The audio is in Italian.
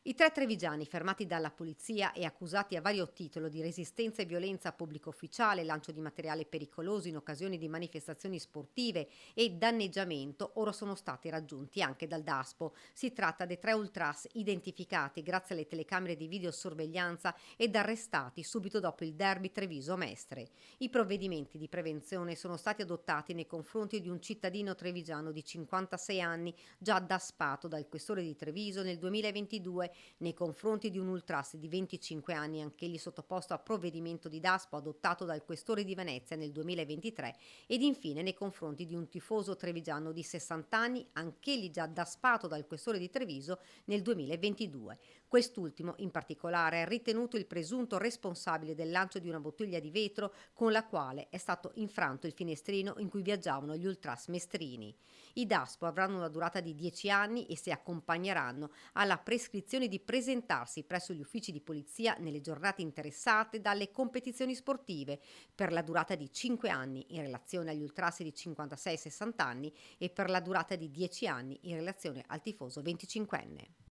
I tre trevigiani, fermati dalla polizia e accusati a vario titolo di resistenza e violenza a pubblico ufficiale, lancio di materiale pericoloso in occasione di manifestazioni sportive e danneggiamento, ora sono stati raggiunti anche dal DASPO. Si tratta dei tre ultras identificati grazie alle telecamere di videosorveglianza ed arrestati subito dopo il derby Treviso-Mestre. I provvedimenti di prevenzione sono stati adottati nei confronti di un cittadino trevigiano di 56 anni, già daspato dal questore di Treviso nel 2022, nei confronti di un ultras di 25 anni, anch'egli sottoposto a provvedimento di DASPO adottato dal questore di Venezia nel 2023, ed infine nei confronti di un tifoso trevigiano di 60 anni, anch'egli già daspato dal questore di Treviso nel 2022. Quest'ultimo, in particolare, è ritenuto il presunto responsabile del lancio di una bottiglia di vetro con la quale è stato infranto il finestrino in cui viaggiavano gli ultras mestrini. I DASPO avranno una durata di 10 anni e si accompagneranno alla prescrizione di presentarsi presso gli uffici di polizia nelle giornate interessate dalle competizioni sportive per la durata di 5 anni in relazione agli ultras di 56-60 anni e per la durata di 10 anni in relazione al tifoso 25enne.